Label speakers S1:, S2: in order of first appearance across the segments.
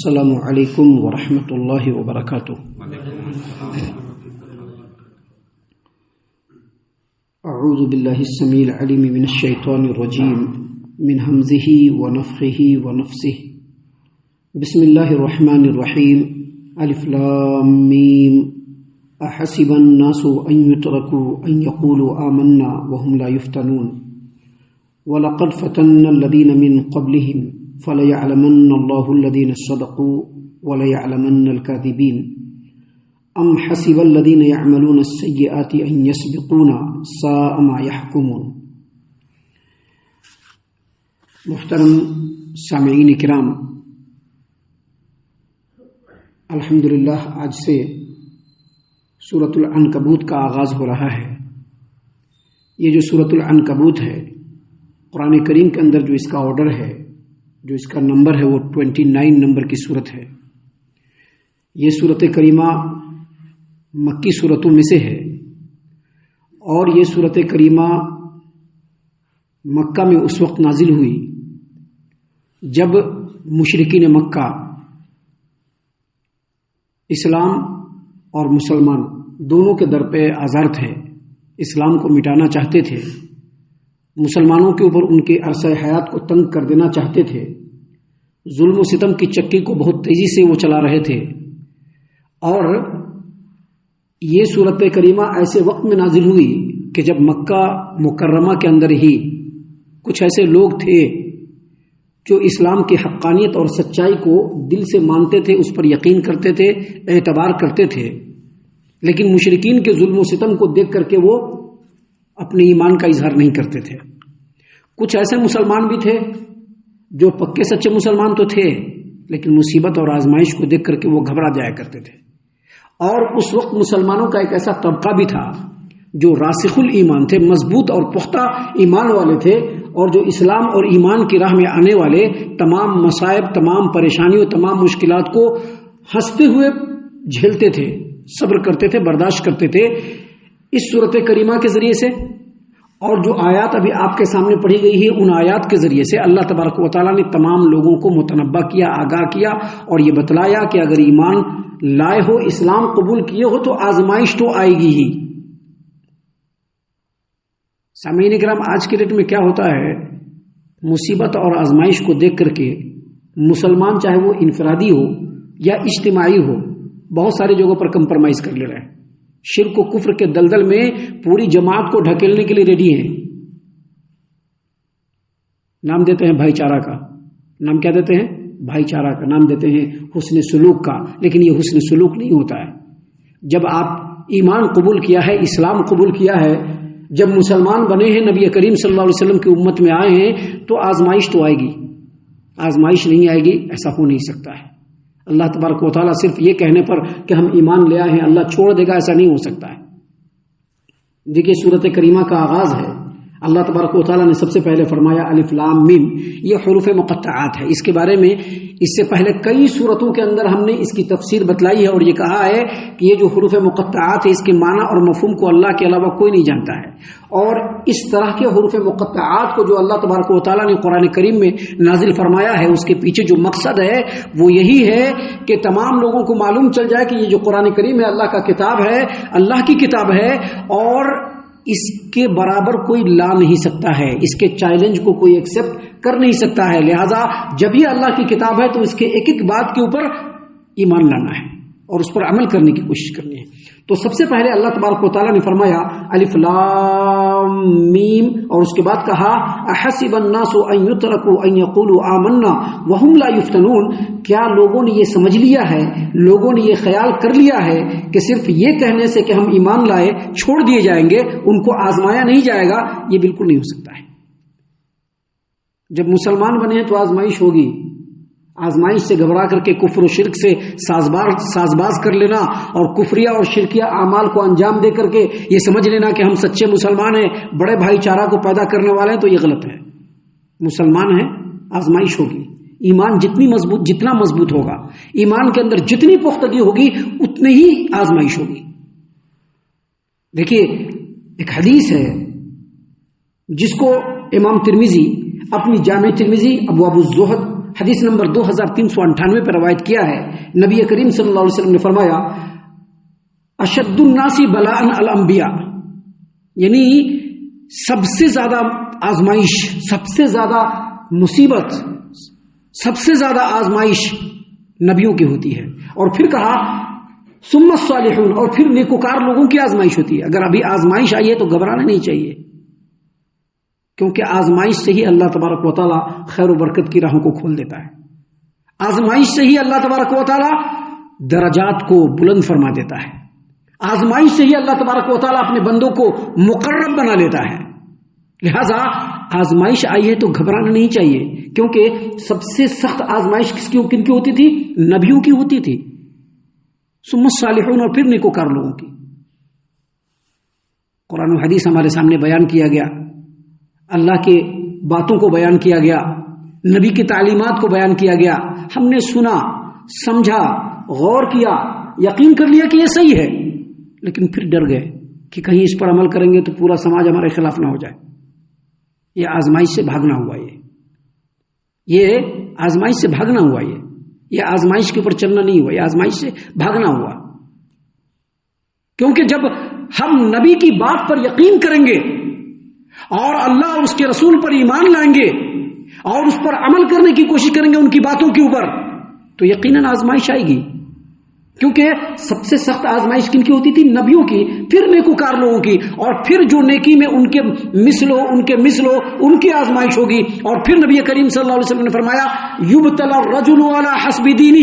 S1: السلام علیکم ورحمۃ اللہ وبرکاتہ۔ اعوذ باللہ السمیع العلیم من الشیطان الرجیم من ہمزہ ونفخہ ونفثہ۔ بسم اللہ الرحمن الرحیم۔ الف لام میم۔ احسب الناس ان يتركوا ان يقولوا آمنا وهم لا يفتنون ولقد فتنا الذين من قبلهم فليعلمن الله الذين صدقوا وليعلمن الكاذبين ام حسب الذين يعملون السيئات ان يسبقونا ساء ما يحكمون۔ محترم سامعین کرام، الحمدللہ آج سے سورۃ العنکبوت کا آغاز ہو رہا ہے۔ یہ جو سورۃ العنکبوت ہے، قرآن کریم کے اندر جو اس کا آرڈر ہے، جو اس کا نمبر ہے، وہ 29 نمبر کی صورت ہے۔ یہ صورت کریمہ مکی صورتوں میں سے ہے، اور یہ صورت کریمہ مکہ میں اس وقت نازل ہوئی جب مشرکین مکہ اسلام اور مسلمان دونوں کے در پہ آزار تھے، اسلام کو مٹانا چاہتے تھے، مسلمانوں کے اوپر ان کے عرصہ حیات کو تنگ کر دینا چاہتے تھے، ظلم و ستم کی چکی کو بہت تیزی سے وہ چلا رہے تھے۔ اور یہ صورت کریمہ ایسے وقت میں نازل ہوئی کہ جب مکہ مکرمہ کے اندر ہی کچھ ایسے لوگ تھے جو اسلام کی حقانیت اور سچائی کو دل سے مانتے تھے، اس پر یقین کرتے تھے، اعتبار کرتے تھے، لیکن مشرکین کے ظلم و ستم کو دیکھ کر کے وہ اپنے ایمان کا اظہار نہیں کرتے تھے۔ کچھ ایسے مسلمان بھی تھے جو پکے سچے مسلمان تو تھے، لیکن مصیبت اور آزمائش کو دیکھ کر کے وہ گھبرا جایا کرتے تھے۔ اور اس وقت مسلمانوں کا ایک ایسا طبقہ بھی تھا جو راسخ الایمان تھے، مضبوط اور پختہ ایمان والے تھے، اور جو اسلام اور ایمان کی راہ میں آنے والے تمام مصائب، تمام پریشانیوں، تمام مشکلات کو ہنستے ہوئے جھیلتے تھے، صبر کرتے تھے، برداشت کرتے تھے۔ اس صورت کریمہ کے ذریعے سے اور جو آیات ابھی آپ کے سامنے پڑھی گئی ہے، ان آیات کے ذریعے سے اللہ تبارک و تعالیٰ نے تمام لوگوں کو متنبہ کیا، آگاہ کیا، اور یہ بتلایا کہ اگر ایمان لائے ہو، اسلام قبول کیے ہو، تو آزمائش تو آئے گی ہی۔ سامعین کرام، آج کے ڈیٹ میں کیا ہوتا ہے، مصیبت اور آزمائش کو دیکھ کر کے مسلمان چاہے وہ انفرادی ہو یا اجتماعی ہو، بہت ساری جگہوں پر کمپرمائز کر لے رہے ہیں، شرک و کفر کے دلدل میں پوری جماعت کو ڈھکیلنے کے لیے ریڈی ہیں۔ نام دیتے ہیں بھائی چارہ کا، نام کیا دیتے ہیں؟ بھائی چارہ کا نام دیتے ہیں، حسن سلوک کا، لیکن یہ حسن سلوک نہیں ہوتا ہے۔ جب آپ ایمان قبول کیا ہے، اسلام قبول کیا ہے، جب مسلمان بنے ہیں، نبی کریم صلی اللہ علیہ وسلم کی امت میں آئے ہیں، تو آزمائش تو آئے گی، آزمائش نہیں آئے گی ایسا ہو نہیں سکتا ہے۔ اللہ تبارک و تعالیٰ صرف یہ کہنے پر کہ ہم ایمان لے آئے ہیں اللہ چھوڑ دے گا، ایسا نہیں ہو سکتا ہے۔ دیکھیے سورت کریمہ کا آغاز ہے، اللہ تبارک و تعالیٰ نے سب سے پہلے فرمایا الف لام میم، یہ حروف مقطعات ہے۔ اس کے بارے میں اس سے پہلے کئی صورتوں کے اندر ہم نے اس کی تفسیر بتلائی ہے، اور یہ کہا ہے کہ یہ جو حروف مقطعات ہے، اس کے معنی اور مفہوم کو اللہ کے علاوہ کوئی نہیں جانتا ہے، اور اس طرح کے حروف مقطعات کو جو اللہ تبارک و تعالیٰ نے قرآن کریم میں نازل فرمایا ہے، اس کے پیچھے جو مقصد ہے وہ یہی ہے کہ تمام لوگوں کو معلوم چل جائے کہ یہ جو قرآن کریم ہے اللہ کا کتاب ہے، اللہ کی کتاب ہے، اور اس کے برابر کوئی لا نہیں سکتا ہے، اس کے چیلنج کو کوئی ایکسپٹ کر نہیں سکتا ہے۔ لہذا جب یہ اللہ کی کتاب ہے تو اس کے ایک ایک بات کے اوپر ایمان لانا ہے اور اس پر عمل کرنے کی کوشش کرنی ہے۔ تو سب سے پہلے اللہ تبارک و تعالیٰ نے فرمایا الف لام میم، اور اس کے بعد کہا احسب الناس ان يتركوا ان يقولوا آمنا وهم لا يفتنون، کیا لوگوں نے یہ سمجھ لیا ہے، لوگوں نے یہ خیال کر لیا ہے کہ صرف یہ کہنے سے کہ ہم ایمان لائے چھوڑ دیے جائیں گے، ان کو آزمایا نہیں جائے گا؟ یہ بالکل نہیں ہو سکتا ہے۔ جب مسلمان بنے ہیں تو آزمائش ہوگی، آزمائش سے گھبرا کر کے کفر و شرک سے سازباز کر لینا اور کفریہ اور شرکیہ اعمال کو انجام دے کر کے یہ سمجھ لینا کہ ہم سچے مسلمان ہیں، بڑے بھائی چارہ کو پیدا کرنے والے ہیں، تو یہ غلط ہے۔ مسلمان ہیں، آزمائش ہوگی، ایمان جتنا مضبوط ہوگا، ایمان کے اندر جتنی پختگی ہوگی، اتنی ہی آزمائش ہوگی۔ دیکھیے ایک حدیث ہے جس کو امام ترمذی اپنی جامع ترمذی ابواب الزہد حدیث نمبر 2398 پر روایت کیا ہے، نبی کریم صلی اللہ علیہ وسلم نے فرمایا اشد الناس بلاء الانبیاء، یعنی سب سے زیادہ آزمائش، سب سے زیادہ مصیبت، سب سے زیادہ آزمائش نبیوں کی ہوتی ہے، اور پھر کہا ثم الصالحون، اور پھر نیکوکار لوگوں کی آزمائش ہوتی ہے۔ اگر ابھی آزمائش آئی ہے تو گھبرانا نہیں چاہیے، کیونکہ آزمائش سے ہی اللہ تبارک و تعالیٰ خیر و برکت کی راہوں کو کھول دیتا ہے، آزمائش سے ہی اللہ تبارک و تعالیٰ درجات کو بلند فرما دیتا ہے، آزمائش سے ہی اللہ تبارک و تعالیٰ اپنے بندوں کو مقرب بنا لیتا ہے۔ لہذا آزمائش آئی ہے تو گھبرانا نہیں چاہیے، کیونکہ سب سے سخت آزمائش کن کی ہوتی تھی؟ نبیوں کی ہوتی تھی، ثم الصالحون، اور پھر نیکوکار لوگوں کی۔ قرآن و حدیث ہمارے سامنے بیان کیا گیا، اللہ کے باتوں کو بیان کیا گیا، نبی کی تعلیمات کو بیان کیا گیا، ہم نے سنا، سمجھا، غور کیا، یقین کر لیا کہ یہ صحیح ہے، لیکن پھر ڈر گئے کہ کہیں اس پر عمل کریں گے تو پورا سماج ہمارے خلاف نہ ہو جائے۔ یہ آزمائش سے بھاگنا ہوا، یہ آزمائش سے بھاگنا ہوا، یہ آزمائش کے اوپر چلنا نہیں ہوا، یہ آزمائش سے بھاگنا ہوا۔ کیونکہ جب ہم نبی کی بات پر یقین کریں گے اور اللہ اور اس کے رسول پر ایمان لائیں گے اور اس پر عمل کرنے کی کوشش کریں گے ان کی باتوں کے اوپر، تو یقیناً آزمائش آئے گی، کیونکہ سب سے سخت آزمائش کن کی ہوتی تھی؟ نبیوں کی، پھر نیکوکار لوگوں کی، اور پھر جو نیکی میں ان کے مثل ہو ان کی آزمائش ہوگی، اور پھر نبی کریم صلی اللہ علیہ وسلم نے فرمایا یبتلی الرجل علی حسب دینہ،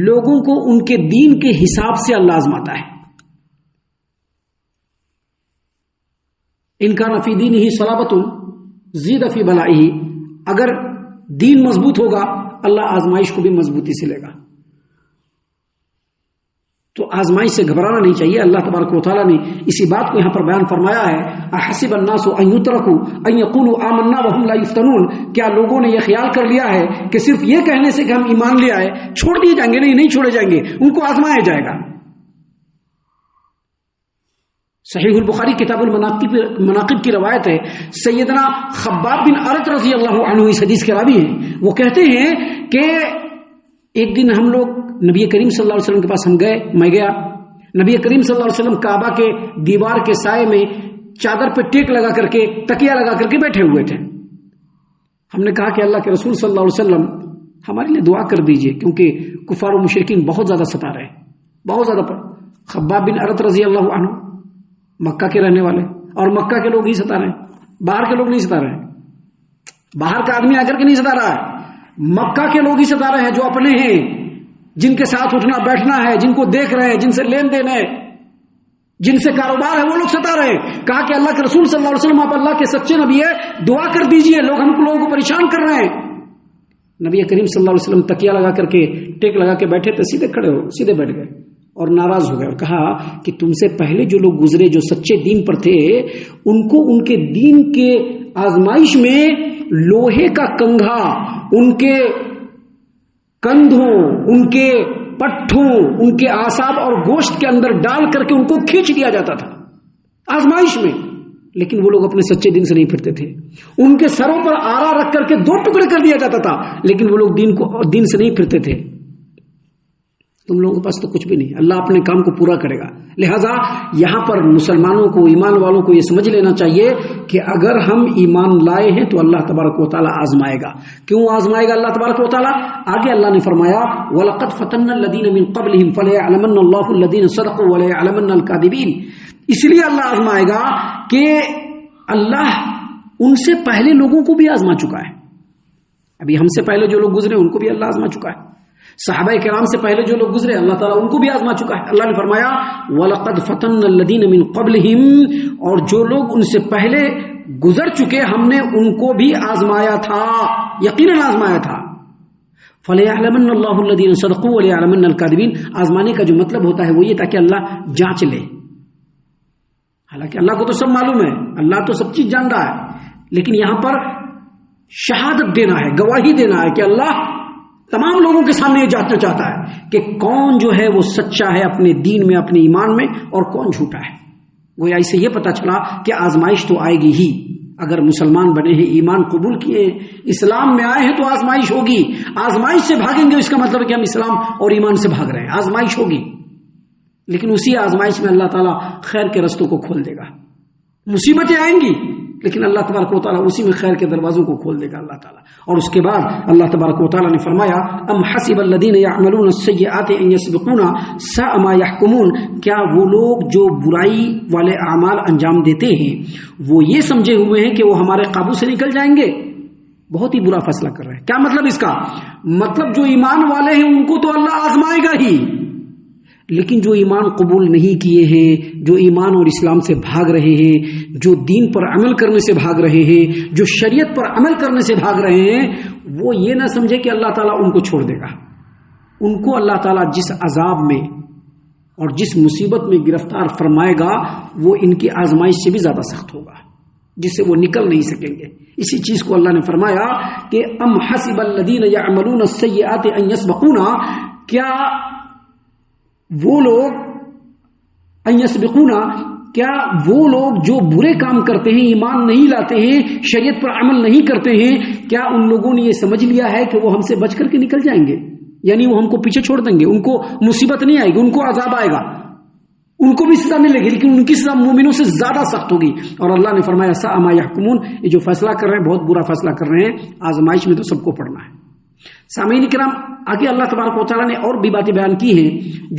S1: لوگوں کو ان کے دین کے حساب سے اللہ آزماتا ہے۔ ان کان فی دینہ صلابۃ زید فی بلائہ، اگر دین مضبوط ہوگا اللہ آزمائش کو بھی مضبوطی سے لے گا۔ تو آزمائش سے گھبرانا نہیں چاہیے۔ اللہ تبارک و تعالیٰ نے اسی بات کو یہاں پر بیان فرمایا ہے، احسب الناس ان یترکوا ان یقولوا آمنا وهم لا یفتنون، کیا لوگوں نے یہ خیال کر لیا ہے کہ صرف یہ کہنے سے کہ ہم ایمان لے آئے چھوڑ دیے جائیں گے؟ نہیں چھوڑے جائیں گے، ان کو آزمایا جائے گا۔ صحیح البخاری کتاب المناقب کی روایت ہے، سیدنا خباب بن ارت رضی اللہ عنہ اس حدیث کے راوی ہیں، وہ کہتے ہیں کہ ایک دن ہم لوگ نبی کریم صلی اللہ علیہ وسلم کے پاس میں گیا، نبی کریم صلی اللہ علیہ وسلم کعبہ کے دیوار کے سائے میں چادر پہ ٹیک لگا کر کے، تکیہ لگا کر کے بیٹھے ہوئے تھے۔ ہم نے کہا کہ اللہ کے رسول صلی اللہ علیہ وسلم ہمارے لیے دعا کر دیجئے، کیونکہ کفار و مشرکین بہت زیادہ ستا رہے، بہت زیادہ۔ خباب بن ارت رضی اللہ عنہ مکہ کے رہنے والے، اور مکہ کے لوگ ہی ستا رہے ہیں، باہر کے لوگ نہیں ستا رہے، باہر کا آدمی آ کر کے نہیں ستا رہا ہے، مکہ کے لوگ ہی ستا رہے ہیں، جو اپنے ہیں، جن کے ساتھ اٹھنا بیٹھنا ہے، جن کو دیکھ رہے ہیں، جن سے لین دین ہے، جن سے کاروبار ہے، وہ لوگ ستا رہے ہیں۔ کہا کہ اللہ کے رسول صلی اللہ علیہ وسلم آپ اللہ کے سچے نبی ہے، دعا کر دیجئے، لوگوں کو پریشان کر رہے ہیں۔ نبی کریم صلی اللہ علیہ وسلم تکیہ لگا کر کے، ٹیک لگا کے بیٹھے تھے، سیدھے بیٹھ گئے اور ناراض ہو گئے اور کہا کہ تم سے پہلے جو لوگ گزرے، جو سچے دین پر تھے، ان کو ان کے دین کے آزمائش میں لوہے کا کنگھا ان کے کندھوں، ان کے پٹھوں، ان کے اعصاب اور گوشت کے اندر ڈال کر کے ان کو کھینچ دیا جاتا تھا آزمائش میں، لیکن وہ لوگ اپنے سچے دین سے نہیں پھرتے تھے۔ ان کے سروں پر آرا رکھ کر کے 2 ٹکڑے کر دیا جاتا تھا، لیکن وہ لوگ دین سے نہیں پھرتے تھے۔ تم لوگوں کے پاس تو کچھ بھی نہیں، اللہ اپنے کام کو پورا کرے گا۔ لہذا یہاں پر مسلمانوں کو، ایمان والوں کو یہ سمجھ لینا چاہیے کہ اگر ہم ایمان لائے ہیں تو اللہ تبارک و تعالیٰ آزمائے گا۔ کیوں آزمائے گا اللہ تبارک و تعالیٰ؟ آگے اللہ نے فرمایا وَلَقَدْ فَتَنَّا الَّذِينَ مِن قَبْلِهِمْ فَلَيَعْلَمَنَّ اللَّهُ الَّذِينَ صَدَقُوا وَلَيَعْلَمَنَّ الْكَاذِبِينَ، اس لیے اللہ آزمائے گا کہ اللہ ان سے پہلے لوگوں کو بھی آزما چکا ہے۔ ابھی ہم سے پہلے جو لوگ گزرے ان کو بھی اللہ آزما چکا ہے، صحابہ کرام سے پہلے جو لوگ گزرے اللہ تعالیٰ ان کو بھی آزما چکا ہے۔ اللہ نے فرمایا وَلَقَدْ فَتَنَّا الَّذِينَ مِن قَبْلِهِمْ، اور جو لوگ ان سے پہلے گزر چکے ہم نے ان کو بھی آزمایا تھا، یقیناً آزمایا تھا۔ فَلَيَعْلَمَنَّ اللَّهُ الَّذِينَ صَدَقُوا وَلَيَعْلَمَنَّ الْكَاذِبِينَ، آزمانے کا جو مطلب ہوتا ہے وہ یہ تھا کہ اللہ جانچ لے۔ حالانکہ اللہ کو تو سب معلوم ہے، اللہ تو سب چیز جان رہا ہے، لیکن یہاں پر شہادت دینا ہے، گواہی دینا ہے کہ اللہ تمام لوگوں کے سامنے یہ جانچنا چاہتا ہے کہ کون جو ہے وہ سچا ہے اپنے دین میں، اپنے ایمان میں، اور کون جھوٹا ہے۔ وہ ایسے یہ پتا چلا کہ آزمائش تو آئے گی ہی، اگر مسلمان بنے ہیں، ایمان قبول کیے ہیں، اسلام میں آئے ہیں تو آزمائش ہوگی. آزمائش سے بھاگیں گے اس کا مطلب ہے کہ ہم اسلام اور ایمان سے بھاگ رہے ہیں. آزمائش ہوگی، لیکن اسی آزمائش میں اللہ تعالیٰ خیر کے رستوں کو کھول دے گا. مصیبتیں آئیں گی لیکن اللہ تبارک و تعالیٰ اسی میں خیر کے دروازوں کو کھول دے گا اللہ تعالیٰ. اور اس کے بعد اللہ تبارک و تعالیٰ نے فرمایا ام حسب الذین یعملون السیئات ان یسبقونا ساء ما یحکمون، کیا وہ لوگ جو برائی والے اعمال انجام دیتے ہیں وہ یہ سمجھے ہوئے ہیں کہ وہ ہمارے قابو سے نکل جائیں گے؟ بہت ہی برا فیصلہ کر رہے ہیں. کیا مطلب اس کا؟ مطلب جو ایمان والے ہیں ان کو تو اللہ آزمائے گا ہی، لیکن جو ایمان قبول نہیں کیے ہیں، جو ایمان اور اسلام سے بھاگ رہے ہیں، جو دین پر عمل کرنے سے بھاگ رہے ہیں، جو شریعت پر عمل کرنے سے بھاگ رہے ہیں، وہ یہ نہ سمجھے کہ اللہ تعالیٰ ان کو چھوڑ دے گا. ان کو اللہ تعالیٰ جس عذاب میں اور جس مصیبت میں گرفتار فرمائے گا وہ ان کی آزمائش سے بھی زیادہ سخت ہوگا، جس سے وہ نکل نہیں سکیں گے. اسی چیز کو اللہ نے فرمایا کہ ام حسب الذین یعملون السیئات ان یسبقونا، کیا وہ لوگ ان یسبقونا، کیا وہ لوگ جو برے کام کرتے ہیں، ایمان نہیں لاتے ہیں، شریعت پر عمل نہیں کرتے ہیں، کیا ان لوگوں نے یہ سمجھ لیا ہے کہ وہ ہم سے بچ کر کے نکل جائیں گے؟ یعنی وہ ہم کو پیچھے چھوڑ دیں گے، ان کو مصیبت نہیں آئے گی، ان کو عذاب آئے گا، ان کو بھی سزا ملے گی، لیکن ان کی سزا مومنوں سے زیادہ سخت ہوگی. اور اللہ نے فرمایا ساء ما یحکمون، یہ جو فیصلہ کر رہے ہیں بہت برا فیصلہ کر رہے ہیں. آزمائش میں تو سب کو پڑنا ہے. سامعین کرام، آگے اللہ تبارک و تعالیٰ نے اور بھی باتیں بیان کی ہیں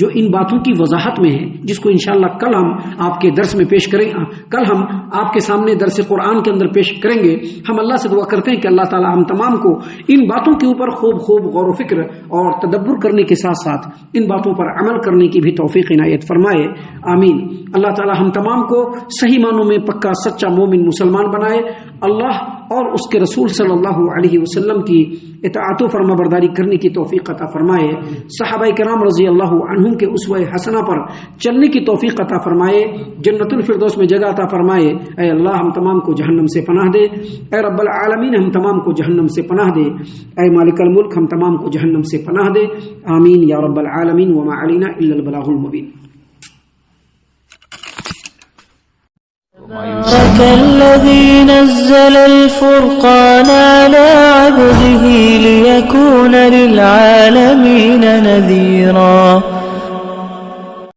S1: جو ان باتوں کی وضاحت میں ہیں، جس کو انشاءاللہ کل ہم آپ کے درس میں پیش کریں گے. کل ہم آپ کے سامنے درس قرآن کے اندر پیش کریں گے. ہم اللہ سے دعا کرتے ہیں کہ اللہ تعالیٰ ہم تمام کو ان باتوں کے اوپر خوب غور و فکر اور تدبر کرنے کے ساتھ ساتھ ان باتوں پر عمل کرنے کی بھی توفیق عنایت فرمائے. آمین. اللہ تعالیٰ ہم تمام کو صحیح معنوں میں پکا سچا مومن مسلمان بنائے. اللہ اور اس کے رسول صلی اللہ علیہ وسلم کی اطاعت و فرما برداری کرنے کی توفیق عطا فرمائے. صحابہ کرام رضی اللہ عنہم کے اسوہ حسنہ پر چلنے کی توفیق عطا فرمائے. جنت الفردوس میں جگہ عطا فرمائے. اے اللہ ہم تمام کو جہنم سے پناہ دے. اے رب العالمین ہم تمام کو جہنم سے پناہ دے. اے مالک الملک ہم تمام کو جہنم سے پناہ دے. آمین یا رب العالمین. وما علینا الا البلاغ المبین.
S2: تبارك الذي نزل الفرقان على عبده ليكون للعالمين نذيرا.